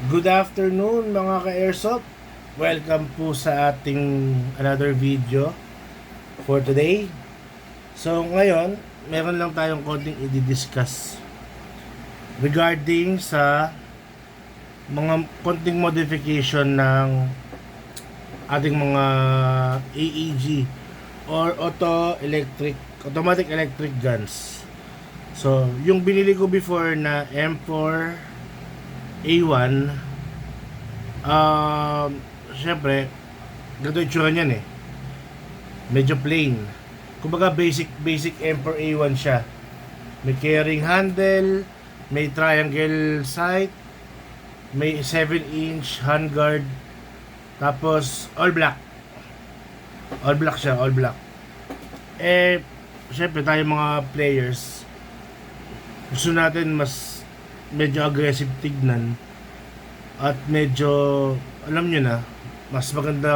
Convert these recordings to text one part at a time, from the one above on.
Good afternoon mga ka-airsoft. Welcome po sa ating another video for today. So ngayon, meron lang tayong konting i-discuss regarding sa mga konting modification ng ating mga AEG or automatic electric guns. So, yung binili ko before na M4 A1, syempre, ganito yung tsura niyan eh. Medyo plain. Kumbaga basic M4 A1 siya. May carrying handle, may triangle sight, may 7-inch handguard, tapos all black. All black siya, all black. Eh, syempre tayo mga players, gusto natin mas medyo aggressive tignan at medyo alam nyo na mas maganda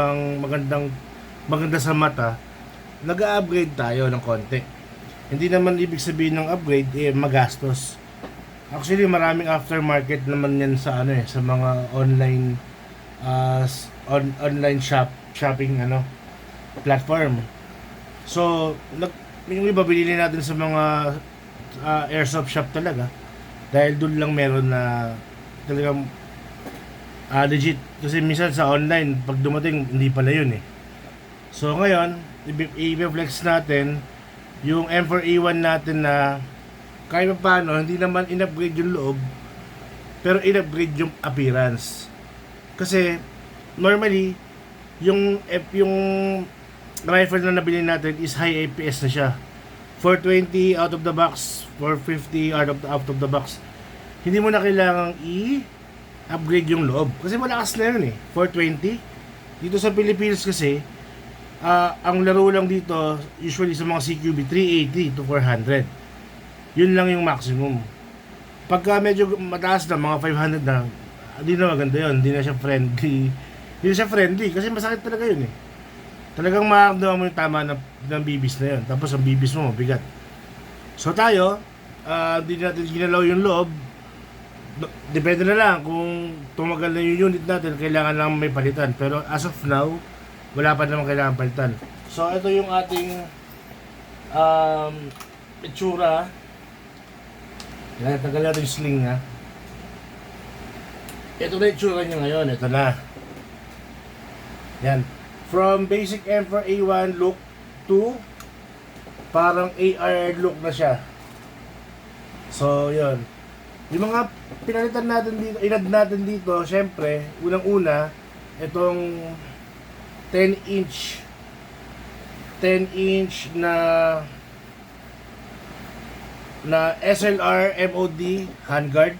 sa mata. Nag-upgrade tayo ng konti. Hindi naman ibig sabihin ng upgrade magastos. Actually maraming aftermarket naman yan sa sa mga online online shopping platform. So yung iba binili natin sa mga airsoft shop talaga dahil doon lang meron na talagang legit. Kasi minsan sa online pag dumating hindi pala yun eh. So ngayon i-flex natin yung M4A1 natin na kahit pa paano hindi naman in-upgrade yung loob pero in-upgrade yung appearance. Kasi normally yung rifle na nabili natin is high APS na siya, 420 out of the box, 450 out of the box. Hindi mo na kailangang i-upgrade yung loob kasi malakas na yun eh, 420. Dito sa Pilipinas kasi ang laro lang dito usually sa mga CQB 380 to 400. Yun lang yung maximum. Pagka medyo mataas na mga 500 na, hindi na maganda yun, hindi na siya friendly. Hindi na siya friendly kasi masakit talaga yun eh. Talagang makakamdaman mo yung tama ng bibis na yun. Tapos ang bibis mo mabigat. So tayo, hindi natin ginalaw yung loob. Depende na lang kung tumagal na yung unit natin, kailangan lang may palitan. Pero as of now, wala pa naman kailangan palitan. So ito yung ating itsura. Tanggal natin yung sling ha. Ito na yung itsura niya ngayon. Ito na. Yan. From basic M4A1 look to parang AR look na siya. So, yun. Yung mga pinalitan natin dito, inad natin dito, syempre, unang-una, itong 10-inch na SLR MOD handguard.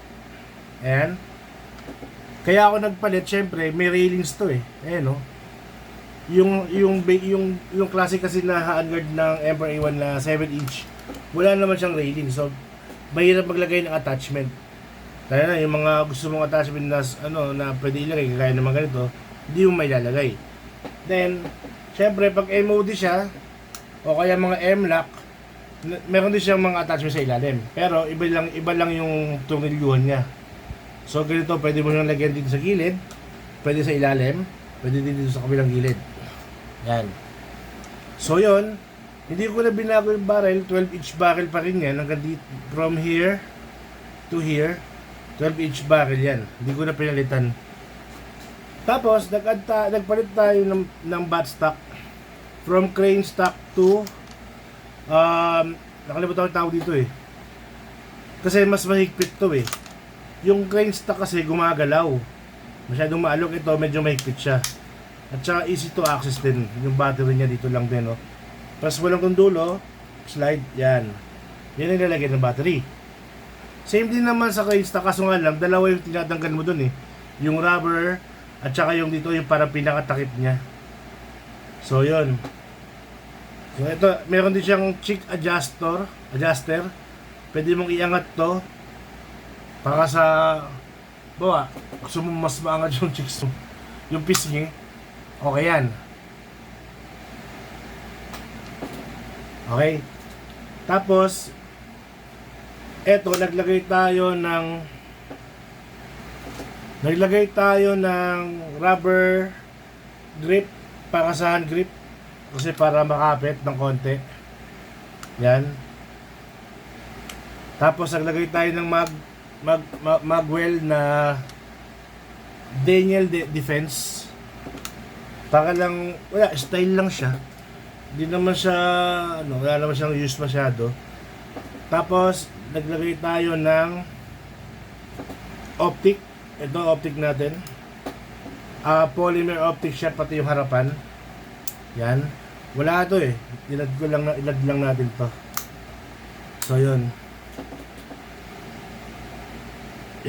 Ayan. Kaya ako nagpalit, syempre, may railings to eh. Ayan, no? Yung classic kasi na handguard ng M4A1 na 7-inch, wala naman siyang railing. So, mahirap maglagay ng attachment. Kaya na, yung mga gusto mong attachment na pwede ilagay, kagaya naman ganito, hindi mo may lalagay. Then, syempre, pag MOD siya, o kaya mga M-lock, meron din siyang mga attachment sa ilalim. Pero, iba lang yung tunilyuhan niya. So, ganito, pwede mo siyang lagyan dito sa gilid, pwede sa ilalim, pwede dito sa kabilang gilid. Yan. So, yun, hindi ko na binago yung barrel, 12-inch barrel pa rin yan, hanggang dito, from here to here, 12-inch barrel yan. Hindi ko na pinalitan. Tapos, nagpalit tayo ng bat stock, from crane stock to, nakalimutan ko yung tawag dito eh. Kasi mas mahigpit to eh. Yung crane stock kasi gumagalaw. Masyadong maalok ito, medyo mahigpit siya. At saka easy to access din. Yung battery niya dito lang din, no. Tapos walang kong dulo, slide, yan. Yan ang lalagay ng battery. Same din naman sa crane stock, kaso nga lang, dalawa yung tinatanggal mo dun eh. Yung rubber, at saka yung dito yung parang pinakatakip niya. So, yun. So, ito, meron din siyang cheek adjuster. Pwede mong iangat to. Para sa, bawa, gusto mo mas maangat yung cheeks mo. Yung pisngi. Okay yan. Okay. Tapos, eto, naglagay tayo ng Naglagay tayo ng rubber grip, pakasahan grip, kasi para makapit ng konti. Yan. Tapos naglagay tayo ng magwell na Daniel Defense. Para lang, wala, style lang siya. Hindi naman siya, wala naman siyang use masyado. Tapos, naglagay tayo ng optic. Ito, optic natin. Polymer optic siya, pati yung harapan. Yan. Wala ito eh. Ilad lang natin to. So, yun.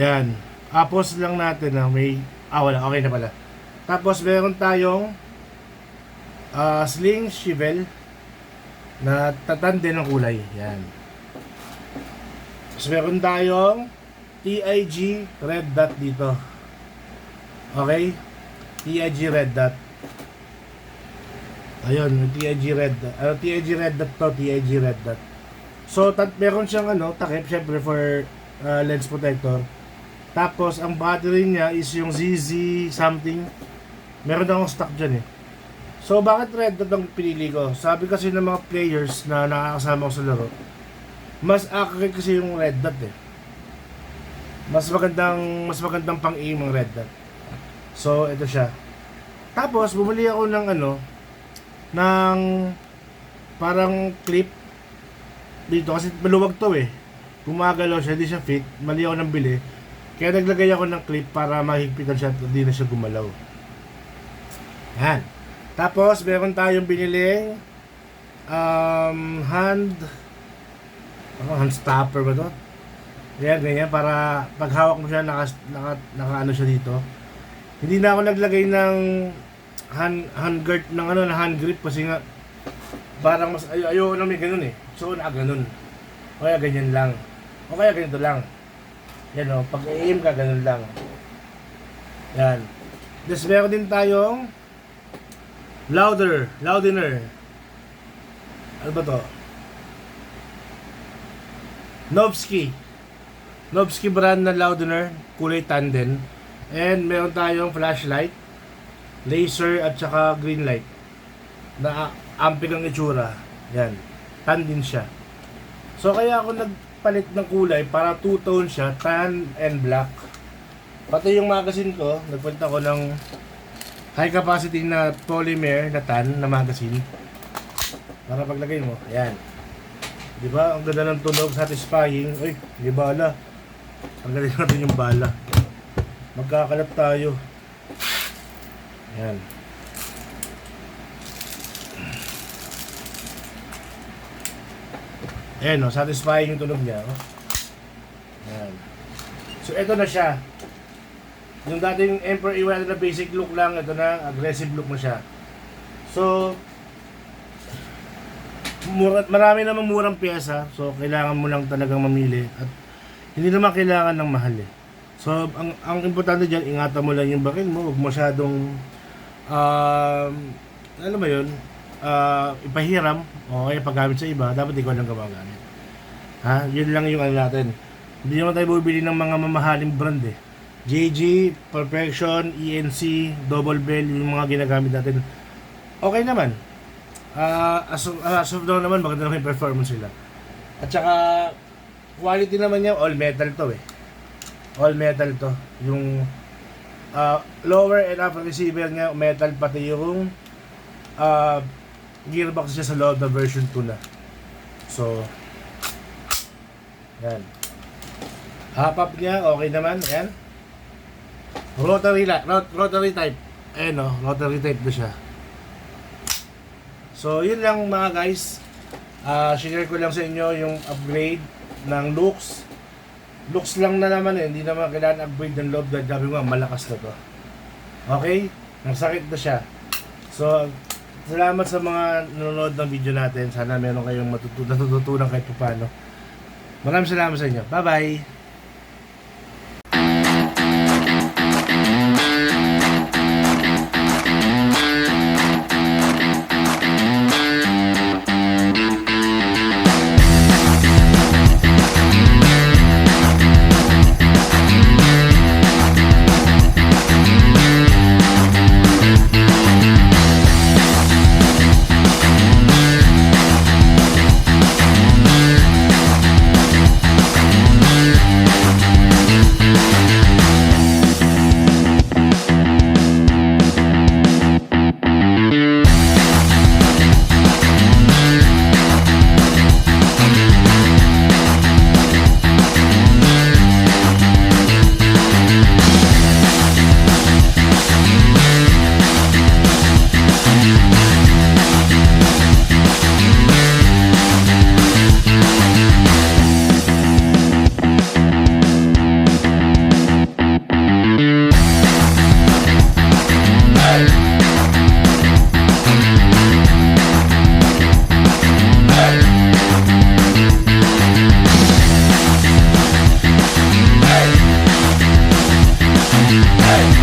Yan. Tapos lang natin na may... wala. Okay na pala. Tapos, meron tayong sling swivel na tatande ng kulay. Yan. Tapos, meron tayong TIG red dot dito. Okay? TIG red dot. Ayun, TIG red dot. TIG red dot to, TIG red dot. So, meron siyang takip, syempre for lens protector. Tapos, ang battery niya is yung ZZ something. Meron akong stock dyan eh. So, bakit red dot ang pinili ko? Sabi kasi ng mga players na nakakasama ko sa laro, mas accurate kasi yung red dot eh. Mas magandang pang-aim ang red dot. So, ito siya. Tapos, bumili ako ng ng parang clip dito kasi maluwag to eh. Gumagalaw siya, hindi siya fit. Mali ako nang bili. Kaya naglagay ako ng clip para mahigpitan siya at hindi na siya gumalaw. Yan. Tapos, meron tayong biniling hand stopper ba to? Yan, ganyan. Para paghawak mo siya, naka siya dito. Hindi na ako naglagay ng hand guard ng na hand grip kasi nga parang mas ayoko na may ganun eh. So, ganun. O kaya ganyan lang. O kaya ganito lang. Yan o, pag i-aim ka, ganun lang. Yan. Tapos meron din tayong loudener. Ano ba to? Novsky brand na loudener, kulay tan din. And meron tayong flashlight, laser at saka green light. Na amping ang itsura. Yan. Tan din siya. So kaya ako nagpalit ng kulay para two-tone siya, tan and black. Pati yung magazine ko, nagpalit ako ng high capacity na polymer na tan na magazine. Para paglagay mo, ayan. Di ba? Ang ganda ng tunog, satisfying. Uy, di bala. Ang galing natin yung bala. Magkakalap tayo. Ayan. Ayan o, satisfying yung tunog niya. Ayan. So, ito na siya. Yung dating Emperor Iwata na basic look lang, ito na, aggressive look na siya. So, marami namang murang pyesa. So, kailangan mo lang talagang mamili. At hindi naman kailangan ng mahal eh. So, ang importante dyan, ingatan mo lang yung bakil mo. Huwag masyadong, ano ba yun? Ipahiram o kaya paggamit sa iba, dapat ikaw lang gumagamit. Ha? Yun lang yung natin. Hindi naman tayo bubili ng mga mamahaling brand eh. JG, Perfection, ENC, Double Bell, yung mga ginagamit natin. Okay naman. As of now naman, maganda naman yung performance sila. At saka, quality naman niya, all metal to eh. All metal to. Yung lower and upper receiver niya, metal, pati yung gearbox niya sa loob na version 2 na. So, yan. Hop-up niya, okay naman. Ayan. Rotary type. Ayan o, rotary type na siya. So, yun lang mga guys. Share ko lang sa inyo yung upgrade ng looks. Looks lang na naman eh. Hindi naman kailangan upgrade ng loob dahil sabi mo, malakas na to. Okay? Nagsakit na siya. So, salamat sa mga nanonood ng video natin. Sana meron kayong natutunan kahit paano. Maraming salamat sa inyo. Bye-bye! Hey!